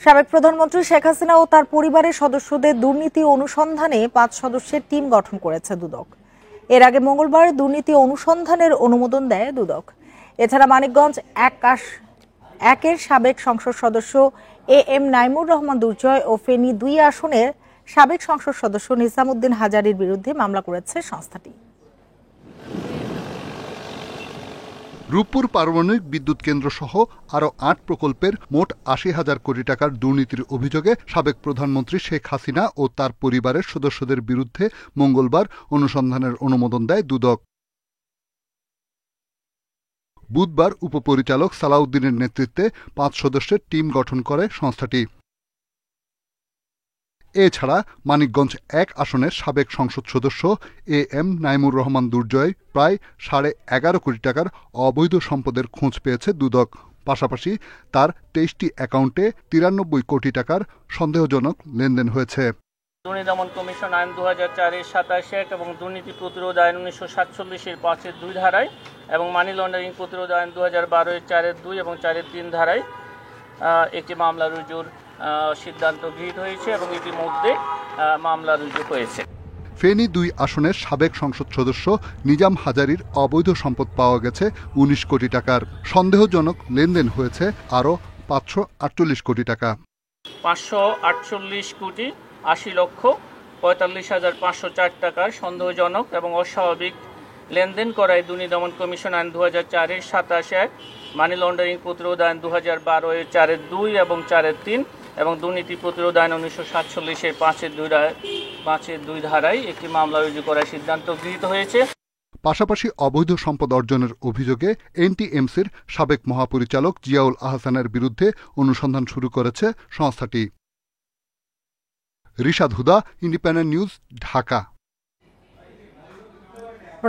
সাবেক প্রধানমন্ত্রী শেখ হাসিনা ও তার পরিবারের সদস্যদের দুর্নীতি অনুসন্ধানে 5 সদস্যের টিম গঠন করেছে দুদক। এর আগে মঙ্গলবার দুর্নীতি অনুসন্ধানের অনুমোদন দেয় দুদক। এছাড়া মানিকগঞ্জ একের সাবেক সংসদ সদস্য এম নাইমুর রহমান দুর্জয় ও ফেনী 2 আসনের সাবেক সংসদ সদস্য নিজামউদ্দিন হাজারীর বিরুদ্ধে মামলা করেছে সংস্থাটি। রূপপুর পারমাণবিক বিদ্যুৎ কেন্দ্র সহ আরও 8 প্রকল্পের মোট 80,000 কোটি টাকার দুর্নীতির অভিযোগে সাবেক প্রধানমন্ত্রী শেখ হাসিনা ও তার পরিবারের সদস্যদের বিরুদ্ধে মঙ্গলবার অনুসন্ধানের অনুমোদন দেয় দুদক। বুধবার উপপরিচালক সালাউদ্দিনের নেতৃত্বে 5 সদস্যের টিম গঠন করে সংস্থাটি। এছাড়া মানিকগঞ্জ 1 আসনের সাবেক সংসদ সদস্য এম নাইমুর রহমান দুর্জয় প্রায় 11.5 কোটি টাকার অবৈধ সম্পদের খোঁজ পেয়েছে দুদক। পাশাপাশি তার 23টি অ্যাকাউন্টে 93 কোটি টাকার সন্দেহজনক লেনদেন হয়েছে। দুর্নীতি দমন কমিশন আইন 2004-এর 27(1) এবং দুর্নীতি প্রতিরোধ আইন 1947-এর 5-2 ধারায় এবং মানি লন্ডারিং প্রতিরোধ আইন 2012-এর 4-2 এবং 4-3 ধারায় একটি মামলা রুজুর সিদ্ধান্ত গৃহীত হয়েছে এবং ইতিমধ্যে মামলা রুজু হয়েছে। ফেনী 2 আসনের সাবেক সংসদ সদস্য নিজাম হাজারীর অবৈধ সম্পদ পাওয়া গেছে 19 কোটি টাকার। সন্দেহজনক লেনদেন হয়েছে আরও 548 কোটি টাকা। 548 কোটি 80 লক্ষ 45,504 টাকার সন্দেহজনক এবং অস্বাভাবিক লেনদেন করায় দুর্নীতি দমন কমিশন আইন 2004-এর 27(1) মানি লন্ডারিং প্রতিরোধ আইন 2012-এর 4-2 এবং 4-3 এবং দুর্নীতি প্রতিরোধ আইন 1947-এর 5-2 ধারায় একটি মামলা রুজু করার সিদ্ধান্ত গৃহীত হয়েছে। পাশাপাশি অবৈধ সম্পদ অর্জনের অভিযোগে এনটিএমসির সাবেক মহাপরিচালক জিয়াউল আহসানের বিরুদ্ধে অনুসন্ধান শুরু করেছে সংস্থাটি। রিশাদ হুদা, ইন্ডিপেন্ডেন্ট নিউজ, ঢাকা।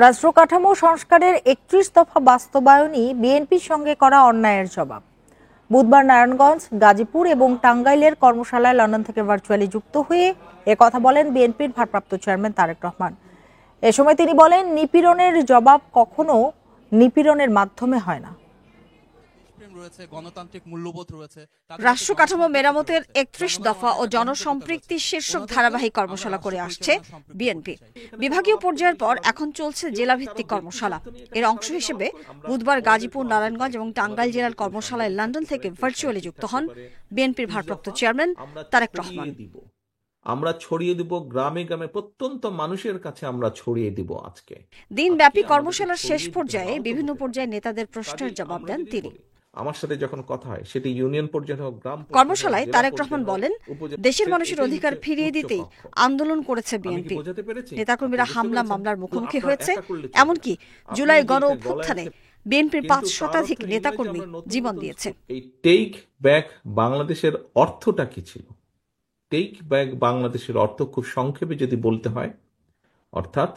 রাষ্ট্র কাঠামো সংস্কারের 31 দফা বাস্তবায়নই বিএনপির সঙ্গে করা অন্যায়ের জবাব। বুধবার নারায়ণগঞ্জ, গাজীপুর এবং টাঙ্গাইলের কর্মশালায় লন্ডন থেকে ভার্চুয়ালি যুক্ত হয়ে একথা বলেন বিএনপির ভারপ্রাপ্ত চেয়ারম্যান তারেক রহমান। এ সময় তিনি বলেন, নিপীড়নের জবাব কখনো নিপীড়নের মাধ্যমে হয় না। রাষ্ট্র কাঠামো মেরামতের 31 দফা ও জনসম্পৃক্তি শীর্ষক ধারাবাহিক কর্মশালা করে আসছে বিএনপি। বিভাগীয় পর্যায়ের পর এখন চলছে জেলাভিত্তিক কর্মশালা। এর অংশ হিসেবে বুধবার গাজীপুর, নারায়ণগঞ্জ এবং টাঙ্গাইল জেলার কর্মশালায় লন্ডন থেকে ভার্চুয়ালি যুক্ত হন বিএনপির ভারপ্রাপ্ত চেয়ারম্যান তারেক রহমান। আমরা ছড়িয়ে দিব গ্রামে গ্রামে, প্রত্যন্ত মানুষের কাছে আমরা ছড়িয়ে দিব। আজকে দিনব্যাপী কর্মশালার শেষ পর্যায়ে বিভিন্ন পর্যায়ে নেতাদের প্রশ্নের জবাব দেন তিনি। আমার সাথে যখন কথা হয় সেটি ইউনিয়ন পর্যায়ে হোক, গ্রাম কর্মশালায় তারেক রহমান বলেন, দেশের মানুষের অধিকার ফিরিয়ে দিতেই আন্দোলন করেছে বিএনপি। নেতাকর্মীরা হামলা মামলার মুখোমুখি হয়েছে, এমনকি জুলাই গণ অভ্যুত্থানে বিএনপির 5 শতাধিক নেতাকর্মী জীবন দিয়েছে। এই টেক ব্যাক বাংলাদেশের অর্থটা কি ছিল? টেক ব্যাক বাংলাদেশের অর্থ খুব সংক্ষেপে যদি বলতে হয়, অর্থাৎ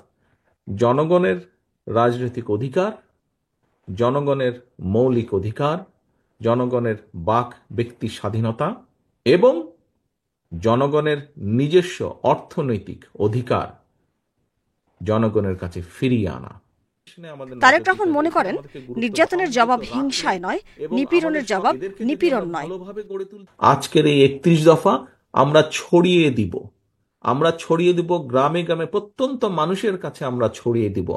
জনগণের রাজনৈতিক অধিকার, জনগণের মৌলিক অধিকার, জনগণের বাক ব্যক্তি স্বাধীনতা এবং জনগণের নিজস্ব অর্থনৈতিক অধিকার জনগণের কাছে ফিরিয়ে আনা। তারেক রহমান মনে করেন, নির্যাতনের জবাব হিংসায় নয়, নিপীড়নের জবাব নিপীড়ন নয়। আজকের এই 31 দফা আমরা ছড়িয়ে দিব, আমরা ছড়িয়ে দিব গ্রামে গ্রামে, প্রত্যন্ত মানুষের কাছে আমরা ছড়িয়ে দিব।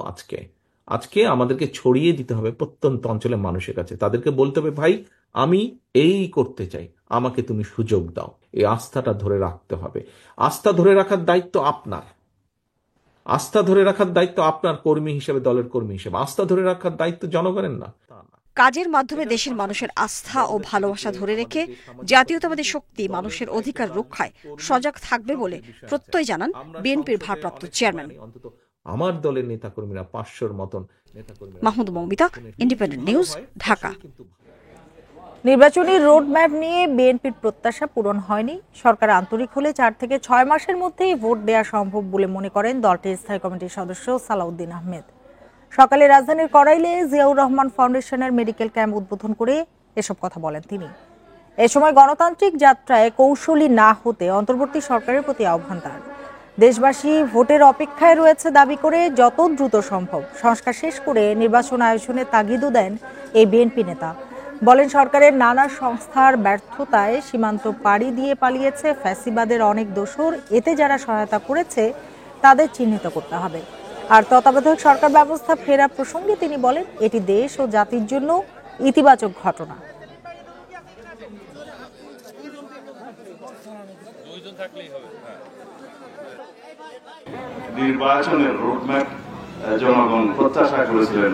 আজকে আমাদেরকে ছড়িয়ে দিতে হবে প্রত্যন্ত অঞ্চলের মানুষের কাছে। তাদেরকে বলতে হবে, ভাই আমি এই করতে চাই, আমাকে তুমি সুযোগ দাও। এই আস্থাটা ধরে রাখতে হবে। আস্থা ধরে রাখার দায়িত্ব আপনার, আস্থা ধরে রাখার দায়িত্ব আপনার কর্মী হিসেবে, দলের কর্মী হিসেবে। আস্থা ধরে রাখার দায়িত্ব জনগণের না। কাজের মাধ্যমে দেশের মানুষের আস্থা ও ভালোবাসা ধরে রেখে জাতীয়তাবাদী শক্তি মানুষের অধিকার রক্ষায় সজাগ থাকবে বলে প্রত্যয় জানান বিএনপির ভারপ্রাপ্ত চেয়ারম্যান। আমার দলের নেতাকর্মীরা 500-র মতন নেতাকর্মী। Mahmud Moumita, independent News, Dhaka. নির্বাচনী রোডম্যাপ নিয়ে বিএনপির প্রত্যাশা পূরণ হয়নি। সরকার আন্তরিক হলে 4 থেকে 6 মাসের মধ্যেই ভোট দেওয়া সম্ভব বলে মনে করেন দলটির স্থায়ী কমিটির সদস্য সালাউদ্দিন আহমেদ। সকালে রাজধানীর কড়াইলে জিয়াউর রহমান ফাউন্ডেশনের মেডিকেল ক্যাম্প উদ্বোধন করে এসব কথা বলেন তিনি। এ সময় গণতান্ত্রিক যাত্রায় কৌশলী না হতে অন্তর্বর্তী সরকারের প্রতি আহ্বান তার। দেশবাসী ভোটের অপেক্ষায় রয়েছে দাবি করে যত দ্রুত সম্ভব সংস্কার শেষ করে নির্বাচন আয়োজনের তাগিদও দেন এই বিএনপি নেতা। বলেন, সরকারের নানা সংস্থার ব্যর্থতায় সীমান্ত পাড়ি দিয়ে পালিয়েছে ফ্যাসিবাদের অনেক দোসর। এতে যারা সহায়তা করেছে তাদের চিহ্নিত করতে হবে। আর তত্ত্বাবধায়ক সরকার ব্যবস্থা ফেরা প্রসঙ্গে তিনি বলেন, এটি দেশ ও জাতির জন্য ইতিবাচক ঘটনা। নির্বাচনের রোডম্যাপ জনগণ প্রত্যাশা করেছিলেন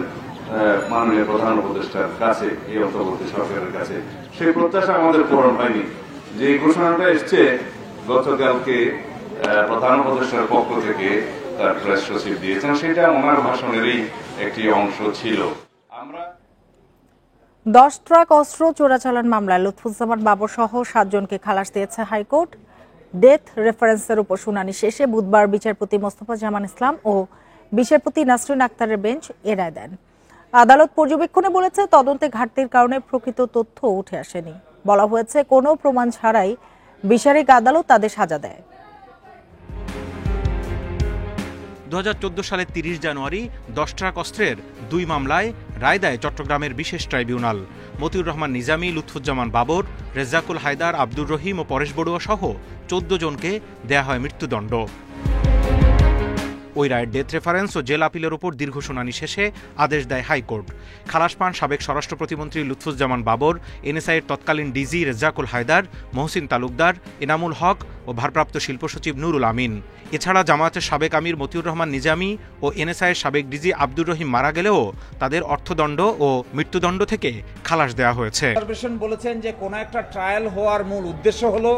মাননীয় প্রধান উপদেষ্টার কাছে, এই অন্তর্বর্তী সরকারের কাছে। সেই প্রত্যাশা আমাদের পূরণ হয়নি। যে ঘোষণাটা এসছে গতকালকে প্রধান উপদেষ্টার পক্ষ থেকে তার প্রেস সচিব দিয়েছেন, সেটা ওনার ভাষণেরই একটি অংশ ছিল। আমরা 10 ট্রাক অস্ত্র চোরাচালান মামলায় লুৎফুজ্জামান বাবর সহ 7 জনকে খালাস দিয়েছে হাইকোর্ট। ডেথ রেফারেন্সের উপর শুনানি শেষে বুধবার বিচারপতি মোস্তফা জামান ইসলাম ও বিচারপতি নাসরিন আক্তারের বেঞ্চ এ রায় দেন। আদালত পর্যবেক্ষণে বলেছে, তদন্তে ঘাটতির কারণে প্রকৃত তথ্য উঠে আসেনি। বলা হয়েছে, কোনো প্রমাণ ছাড়াই বিচারিক আদালত তাদের সাজা দেয়। 2014 সালের 30 জানুয়ারি 10 ট্রাক অস্ত্রের 2 মামলায় রায় দেয় চট্টগ্রামের বিশেষ ট্রাইব্যুনাল। মতিউর রহমান নিজামী, লুৎফুজ্জামান বাবর, রেজ্জাকুল হায়দার, আব্দুর রহিম ও পরেশ বড়ুয়া সহ 14 জনকে দেয়া হয় মৃত্যুদণ্ড। ওই রায়ের ডেথ রেফারেন্স ও জেল আপিলের উপর দীর্ঘ শুনানি শেষে আদেশ দেয় হাইকোর্ট। খালাস পান সাবেক স্বরাষ্ট্র প্রতিমন্ত্রী লুৎফুজ্জামান বাবর, এনএসআইয়ের তৎকালীন ডিজি রেজ্জাকুল হায়দার, মহসিন তালুকদার, এনামুল হক ও ভারপ্রাপ্ত শিল্প সচিব নুরুল আমিন। এছাড়া জামায়াতের সাবেক আমির মতিউর রহমান নিজামী ও এনএসআইয়ের সাবেক ডিজি আব্দুর রহিম মারা গেলেও তাদের অর্থদণ্ড ও মৃত্যুদণ্ড থেকে খালাস দেওয়া হয়েছে। বলেছেন যে কোন একটা ট্রায়াল হওয়ার মূল উদ্দেশ্য হলো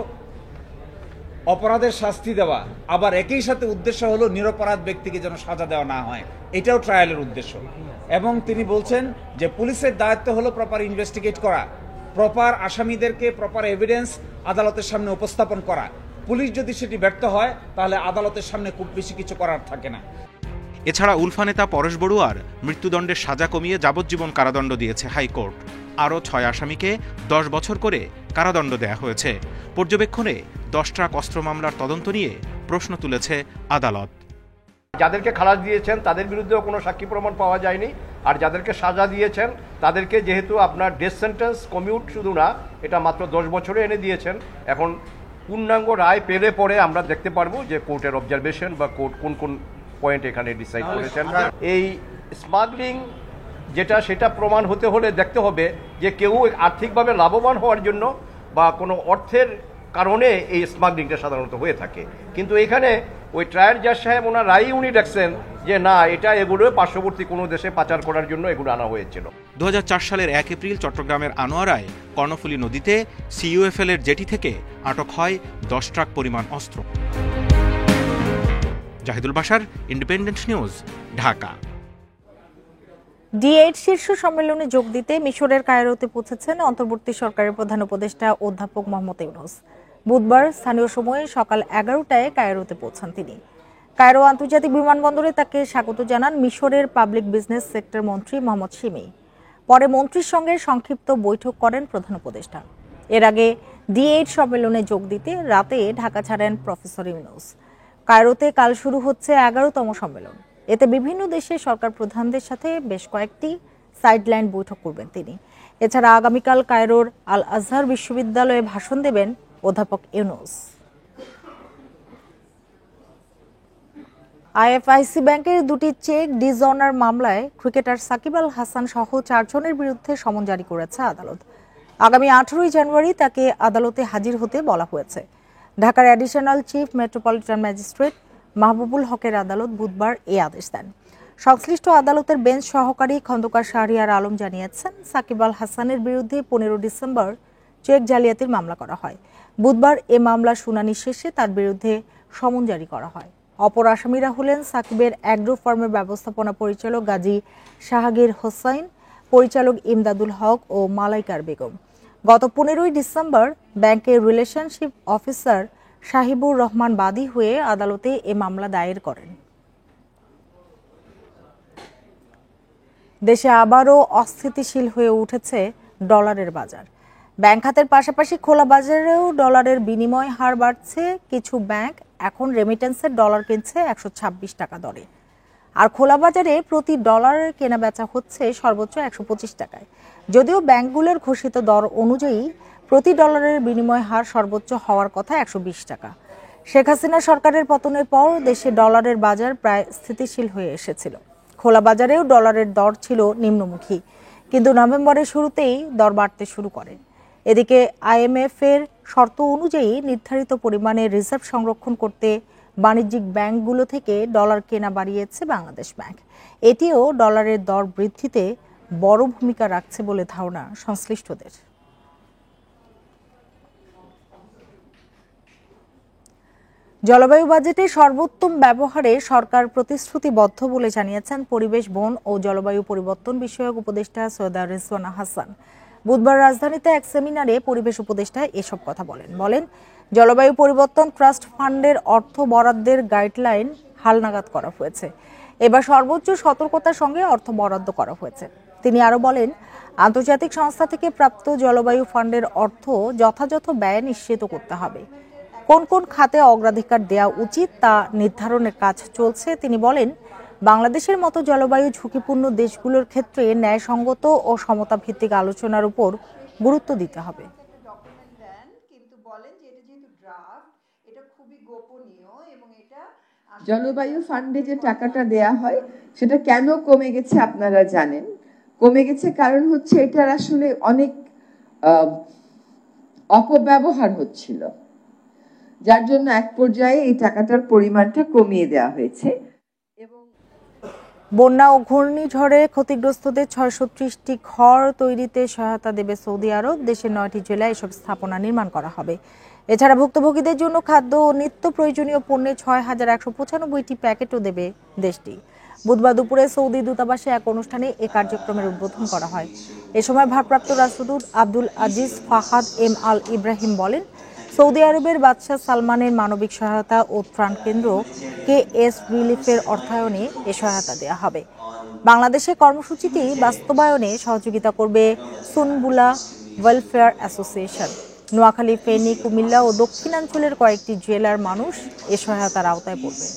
অপরাধের শাস্তি দেওয়া, আবার একই সাথে উদ্দেশ্য হলো নিরপরাধ ব্যক্তিকে যেন সাজা দেওয়া না হয়, এটাও ট্রায়ালের উদ্দেশ্য। এবং তিনি বলছেন যে পুলিশের দায়িত্ব হলো প্রপার ইনভেস্টিগেট করা, প্রপার আসামিদেরকে প্রপার এভিডেন্স আদালতের সামনে উপস্থাপন করা। পুলিশ যদি সেটি ব্যর্থ হয় তাহলে আদালতের সামনে খুব বেশি কিছু করার থাকে না। এছাড়া উলফা নেতা পরেশ বড়ুয়ার মৃত্যুদণ্ডের সাজা কমিয়ে যাবজ্জীবন কারাদণ্ড দিয়েছে হাইকোর্ট। আরও 6 আসামিকে 10 বছর করে কারাদণ্ড দেয়া হয়েছে। পর্যবেক্ষণে 10 ট্রাক অস্ত্র মামলার তদন্ত নিয়ে প্রশ্ন তুলেছে আদালত। যাদেরকে খালাস দিয়েছেন তাদের বিরুদ্ধেও কোনো সাক্ষী প্রমাণ পাওয়া যায়নি, আর যাদেরকে সাজা দিয়েছেন তাদেরকে যেহেতু আপনার ডেথ সেন্টেন্স কমিউট শুধু না, এটা মাত্র 10 বছরে এনে দিয়েছেন। এখন পূর্ণাঙ্গ রায় পেলে পরে আমরা দেখতে পারবো যে কোর্টের অবজারভেশন বা কোর্ট কোন কোন পয়েন্ট এখানে ডিসাইড করেছেন। এই স্মাগলিং যেটা, সেটা প্রমাণ হতে হলে দেখতে হবে যে কেউ আর্থিকভাবে লাভবান হওয়ার জন্য বা কোনো অর্থের কারণে এই স্মাগলিংটা সাধারণত হয়ে থাকে। কিন্তু এখানে ওই ট্রায়াল জাজ সাহেব ওনার রায়ই উনি দেখছেন যে না, এটা এগুলো পার্শ্ববর্তী কোনো দেশে পাচার করার জন্য এগুলো আনা হয়েছিল। 2004 সালের 1 এপ্রিল চট্টগ্রামের আনোয়ারায় কর্ণফুলী নদীতে সিইউএফএল এর জেটি থেকে আটক হয় 10 ট্রাক পরিমাণ অস্ত্র। Zahidul Bashar, Independent News, Dhaka. D8 শীর্ষ সম্মেলনে যোগ দিতে মিশরের কায়রোতে পৌঁছেছেন অন্তর্বর্তী সরকারের প্রধান উপদেষ্টা অধ্যাপক মোহাম্মদ ইউনূস। বুধবার স্থানীয় সময়ে সকাল 11টায় কায়রোতে পৌঁছান তিনি। কায়রো আন্তর্জাতিক বিমানবন্দরে তাকে স্বাগত জানান মিশরের পাবলিক বিজনেস সেক্টর মন্ত্রী মোহাম্মদ শিমি। পরে মন্ত্রীর সঙ্গে সংক্ষিপ্ত বৈঠক করেন প্রধান উপদেষ্টা। এর আগে D8 সম্মেলনে যোগ দিতে রাতে ঢাকা ছাড়েন প্রফেসর ইউনূস। কায়রোতে কাল শুরু হচ্ছে 11তম সম্মেলন। এতে বিভিন্ন দেশের সরকার প্রধানদের সাথে বেশ কয়েকটি সাইডলাইন বৈঠক করবেন তিনি। এছাড়া আগামীকাল কায়রোর আল আজহার বিশ্ববিদ্যালয়ে ভাষণ দেবেন অধ্যাপক ইউনূস। আইএফআইসি ব্যাংকের 2টি চেক ডিসঅনার মামলায় ক্রিকেটার সাকিব আল হাসান সহ 4 জনের বিরুদ্ধে সমন জারি করেছে আদালত। আগামী 18 জানুয়ারি তাকে আদালতে হাজির হতে বলা হয়েছে। ঢাকার additional chief metropolitan magistrate Mahbubul হকের আদালত বুধবার এই আদেশ দেন। সংশ্লিষ্ট আদালতের বেঞ্চ সহকারী খন্দকার শাহরিয়ার আলম জানিয়েছেন, সাকিব আল হাসানের বিরুদ্ধে 15 ডিসেম্বর চেক জালিয়াতির মামলা করা হয়। বুধবার এ মামলার শুনানি শেষে তার বিরুদ্ধে সমন জারি করা হয়। অপর আসামিরা হলেন সাকিবের অ্যাগ্রো ফার্মের ব্যবস্থাপনা পরিচালক গাজী শাহগীর হোসাইন, পরিচালক ইমদাদুল হক ও মালাইকার বেগম। গত 15 ডিসেম্বর ব্যাংকের রিলেশনশিপ অফিসার সাহিবুর রহমান বাদী হয়ে আদালতে এ মামলা দায়ের করেন। দেশে আবারও অস্থিতিশীল হয়ে উঠেছে ডলারের বাজার। ব্যাংক খাতের পাশাপাশি খোলা বাজারেও ডলারের বিনিময় হার বাড়ছে। কিছু ব্যাংক এখন রেমিটেন্সের ডলার কিনছে 126 টাকা দরে। আর খোলা বাজারে প্রতি ডলারের কেনা বেচা হচ্ছে সর্বোচ্চ 125 টাকায়। যদিও ব্যাংকগুলোর ঘোষিত দর অনুযায়ী প্রতি ডলারের বিনিময় হার সর্বোচ্চ হওয়ার কথা 120 টাকা। শেখ হাসিনা সরকারের পতনের পর দেশে ডলারের বাজার প্রায় স্থিতিশীল হয়ে এসেছিল। খোলা বাজারেও ডলারের দর ছিল নিম্নমুখী, কিন্তু নভেম্বরের শুরুতেই দর বাড়তে শুরু করে। এদিকে IMF এর শর্ত অনুযায়ী নির্ধারিত পরিমাণে রিজার্ভ সংরক্ষণ করতে বাণিজ্যিক ব্যাংকগুলো থেকে ডলার কেনা বাড়িয়েছে বাংলাদেশ ব্যাংক। এটিও ডলারের দর বৃদ্ধিতে বড় ভূমিকা রাখছে বলে ধারণা সংশ্লিষ্টদের। জলবায়ু বাজেটে সর্বোত্তম ব্যবহারে সরকার প্রতিশ্রুতিবদ্ধ বলে জানিয়েছেন পরিবেশ, বন ও জলবায়ু পরিবর্তন বিষয়ক উপদেষ্টা সৈয়দা রিজওয়ানা হাসান। বুধবার রাজধানীতে এক সেমিনারে পরিবেশ উপদেষ্টা এসব কথা বলেন জলবায়ু পরিবর্তন ট্রাস্ট ফান্ডের অর্থ বরাদ্দের গাইডলাইন হালনাগাদ করা হয়েছে। এবার সর্বোচ্চ সতর্কতার সঙ্গে অর্থ বরাদ্দ করা হয়েছে। তিনি আরো বলেন, আন্তর্জাতিক সংস্থা থেকে প্রাপ্ত জলবায়ু ফান্ডের অর্থ যথাযথ ব্যয় নিশ্চিত করতে হবে। কোন কোন খাতে অগ্রাধিকার দেওয়া উচিত তা নির্ধারণের কাজ চলছে। তিনি বলেন, বাংলাদেশের মতো জলবায়ু ঝুঁকিপূর্ণ দেশগুলোর ক্ষেত্রে ন্যায়সঙ্গত ও সমতা ভিত্তিক আলোচনার উপর গুরুত্ব দিতে হবে। জলবায়ু ফান্ডে যে টাকাটা দেয়া হয় সেটা কেন কমে গেছে আপনারা জানেন। কমে গেছে কারণ হচ্ছে এটার আসলে অনেক অপব্যবহার হচ্ছিল, যার জন্য এক পর্যায়ে এই টাকাটার পরিমাণটা কমিয়ে দেওয়া হয়েছে। বন্যা ও ঘূর্ণিঝড়ে ক্ষতিগ্রস্তদের 630টি ঘর তৈরিতে সহায়তা দেবে সৌদি আরব। দেশের 9টি জেলায় এসব স্থাপনা নির্মাণ করা হবে। এছাড়া ভুক্তভোগীদের জন্য খাদ্য ও নিত্য প্রয়োজনীয় পণ্যের 6195টি প্যাকেটও দেবে দেশটি। বুধবার দুপুরে সৌদি দূতাবাসে এক অনুষ্ঠানে এ কার্যক্রমের উদ্বোধন করা হয়। এ সময় ভারপ্রাপ্ত রাষ্ট্রদূত আব্দুল আজিজ ফাহাদ এম আল ইব্রাহিম বলেন, সৌদি আরবের বাদশাহ সালমানের মানবিক সহায়তা ও ত্রাণ কেন্দ্র KS রিলিফের অর্থায়নে এ সহায়তা দেওয়া হবে। বাংলাদেশে কর্মসূচিটি বাস্তবায়নে সহযোগিতা করবে সুনবুলা ওয়েলফেয়ার অ্যাসোসিয়েশন। নোয়াখালী, ফেনী, কুমিল্লা ও দক্ষিণাঞ্চলের কয়েকটি জেলার মানুষ এ সহায়তার আওতায় পড়বে।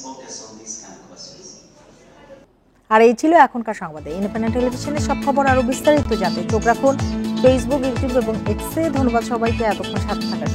আর এই ছিল এখনকার সংবাদে। ইন্ডিপেন্ডেন্ট টেলিভিশনের সব খবর আরো বিস্তারিত জানতে চোখ রাখুন ফেসবুক, ইউটিউব এবং এক্সে। ধন্যবাদ সবাইকে এতক্ষণ সাথে থাকার জন্য।